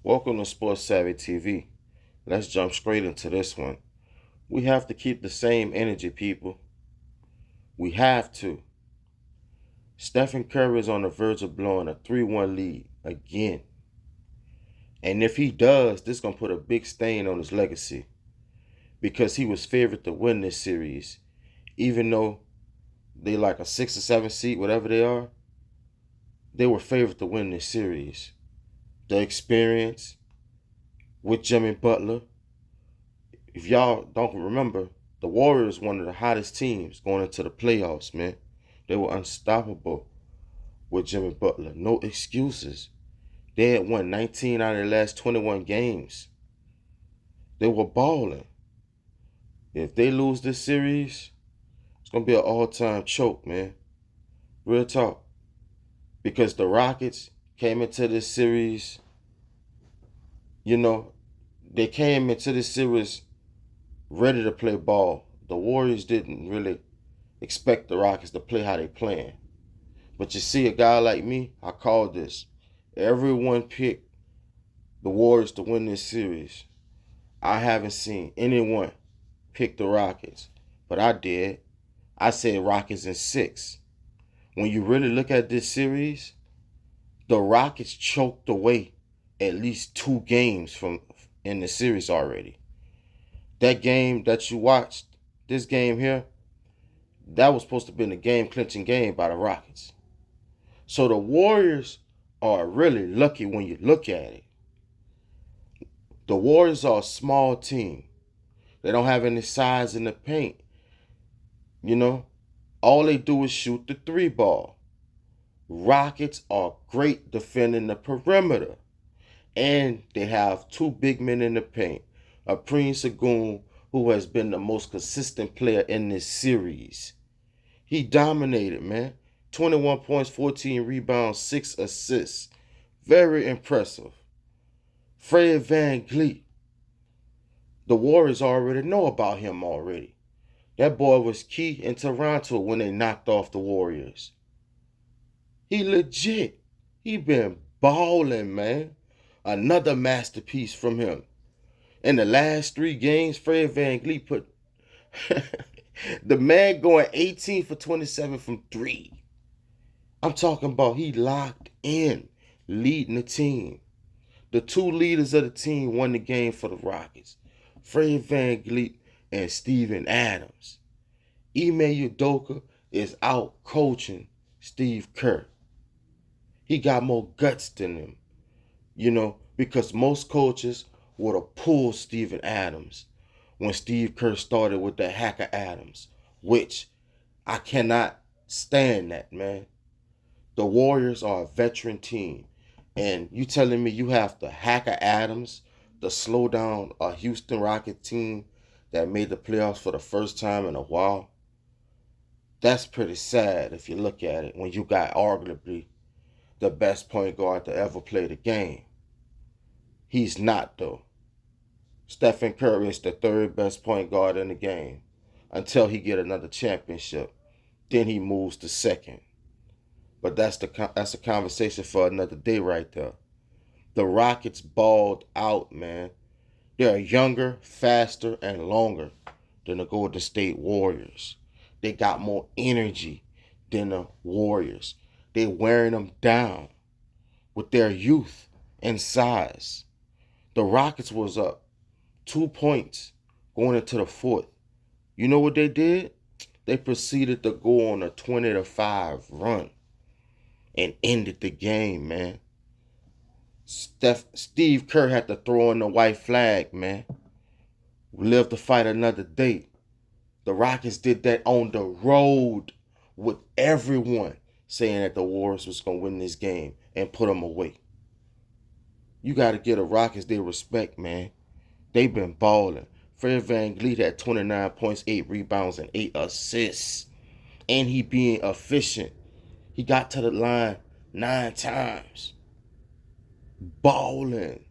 Welcome to Sports Savvy TV. Let's jump straight into this one. We have to keep the same energy, people. We have to. Stephen Curry is on the verge of blowing a 3-1 lead again. And if he does, this is going to put a big stain on his legacy because he was favored to win this series. Even though they like a 6 or 7 seed, whatever they are, they were favored to win this series. The experience with Jimmy Butler. If y'all don't remember, the Warriors one of the hottest teams going into the playoffs, man. They were unstoppable with Jimmy Butler. No excuses. They had won 19 out of the last 21 games. They were balling. If they lose this series, it's going to be an all-time choke, man. Real talk. Because the Rockets came into this series, they came into this series ready to play ball. The Warriors didn't really expect the Rockets to play how they playing. But you see, a guy like me, I called this. Everyone picked the Warriors to win this series. I haven't seen anyone pick the Rockets, but I did. I said Rockets in 6. When you really look at this series, the Rockets choked away at least 2 games from in the series already. That game that you watched, this game here, that was supposed to be the game-clinching game by the Rockets. So the Warriors are really lucky when you look at it. The Warriors are a small team. They don't have any size in the paint. All they do is shoot the 3 ball. Rockets are great defending the perimeter. And they have 2 big men in the paint. Prince Sengun, who has been the most consistent player in this series. He dominated, man. 21 points, 14 rebounds, 6 assists. Very impressive. Fred VanVleet. The Warriors already know about him already. That boy was key in Toronto when they knocked off the Warriors. He legit. He been balling, man. Another masterpiece from him. In the last 3 games, Fred VanVleet put the man going 18 for 27 from 3. I'm talking about he locked in, leading the team. The 2 leaders of the team won the game for the Rockets. Fred VanVleet and Steven Adams. Ime Udoka is out coaching Steve Kerr. He got more guts than him, because most coaches would have pulled Steven Adams when Steve Kerr started with the Hacker Adams, which I cannot stand that, man. The Warriors are a veteran team, and you telling me you have the Hacker Adams to slow down a Houston Rocket team that made the playoffs for the first time in a while? That's pretty sad if you look at it when you got arguably the best point guard to ever play the game. He's not, though. Stephen Curry is the 3rd best point guard in the game until he get another championship. Then he moves to 2nd. But that's a conversation for another day right there. The Rockets balled out, man. They're younger, faster, and longer than the Golden State Warriors. They got more energy than the Warriors. They wearing them down with their youth and size. The Rockets was up 2 points going into the 4th. You know what they did? They proceeded to go on a 20-5 run and ended the game, man. Steve Kerr had to throw in the white flag, man. We live to fight another day. The Rockets did that on the road with everyone saying that the Warriors was going to win this game and put them away. You got to give the Rockets their respect, man. They've been balling. Fred VanVleet had 29 points, 8 rebounds, and 8 assists. And he being efficient. He got to the line 9 times. Balling,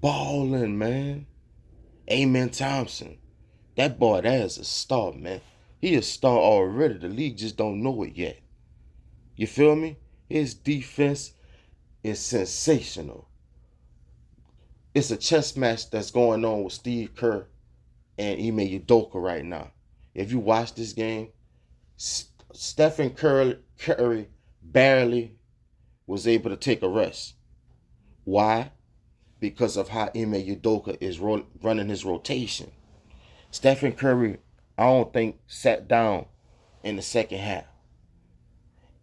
man. Amen Thompson. That boy, that is a star, man. He a star already. The league just don't know it yet. You feel me? His defense is sensational. It's a chess match that's going on with Steve Kerr and Ime Udoka right now. If you watch this game, Stephen Curry barely was able to take a rest. Why? Because of how Ime Udoka is running his rotation. Stephen Curry, I don't think, sat down in the second half.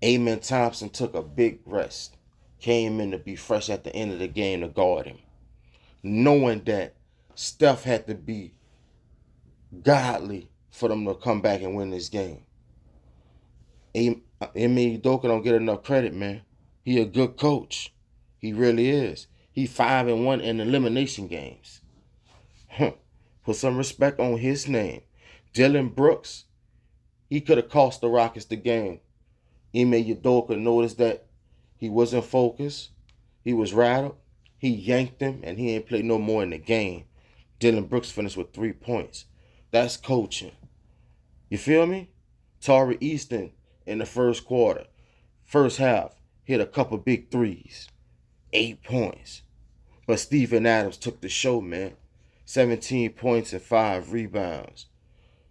Amen Thompson took a big rest, came in to be fresh at the end of the game to guard him, knowing that Steph had to be godly for them to come back and win this game. Ime Udoka don't get enough credit, man. He a good coach. He really is. He 5-1 in elimination games. Put some respect on his name. Dylan Brooks, he could have cost the Rockets the game. Ime Udoka noticed that he wasn't focused. He was rattled. He yanked him, and he ain't played no more in the game. Dylan Brooks finished with 3 points. That's coaching. You feel me? Tari Easton in the first quarter, first half, hit a couple big threes. 8 points. But Steven Adams took the show, man. 17 points and 5 rebounds.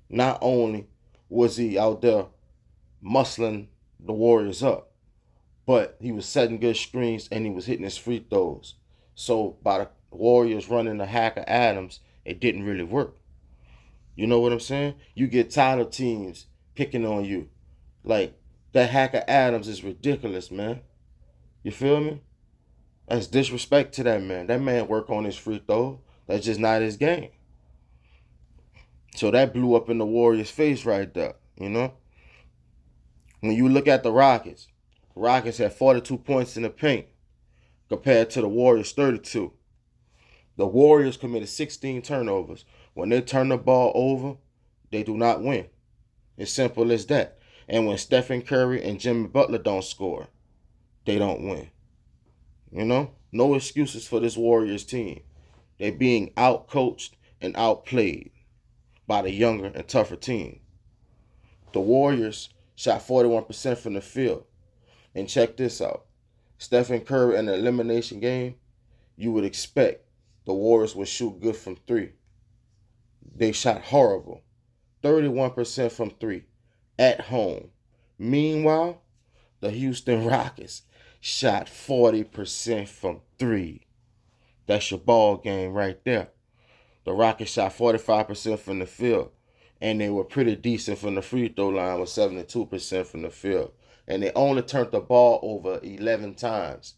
Not only was he out there muscling the Warriors up, but he was setting good screens and he was hitting his free throws. So by the Warriors running the hack of Adams, it didn't really work. You know what I'm saying? You get tired of teams picking on you. Like, that hack of Adams is ridiculous, man. You feel me? That's disrespect to that man. That man work on his free throw. That's just not his game. So that blew up in the Warriors' face right there, you know? When you look at the Rockets had 42 points in the paint compared to the Warriors' 32. The Warriors committed 16 turnovers. When they turn the ball over, they do not win. It's simple as that. And when Stephen Curry and Jimmy Butler don't score, they don't win. You know? No excuses for this Warriors team. They're being outcoached and outplayed by the younger and tougher team. The Warriors shot 41% from the field. And check this out. Stephen Curry in the elimination game, you would expect the Warriors would shoot good from 3. They shot horrible. 31% from 3 at home. Meanwhile, the Houston Rockets shot 40% from 3. That's your ball game right there. The Rockets shot 45% from the field, and they were pretty decent from the free throw line with 72% from the field. And they only turned the ball over 11 times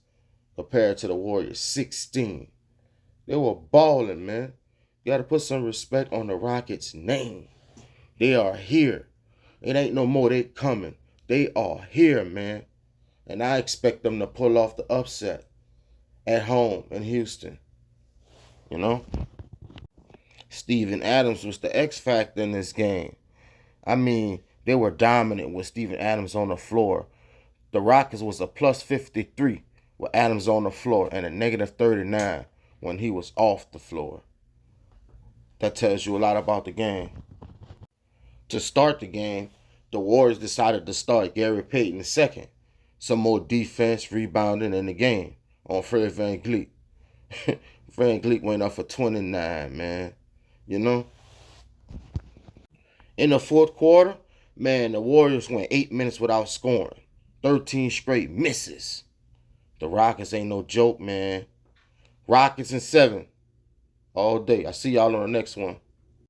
compared to the Warriors 16. They were balling, man. You got to put some respect on the Rockets' name. They are here. It ain't no more. They coming. They are here, man. And I expect them to pull off the upset at home in Houston. You know? Steven Adams was the X factor in this game. I mean, they were dominant with Steven Adams on the floor. The Rockets was a plus 53 with Adams on the floor and a negative 39 when he was off the floor. That tells you a lot about the game. To start the game, the Warriors decided to start Gary Payton II. Some more defense, rebounding in the game on Fred VanVleet. VanVleet went up for 29, man. You know? In the fourth quarter, man, the Warriors went 8 minutes without scoring. 13 straight misses. The Rockets ain't no joke, man. Rockets in 7 all day. I see y'all on the next one.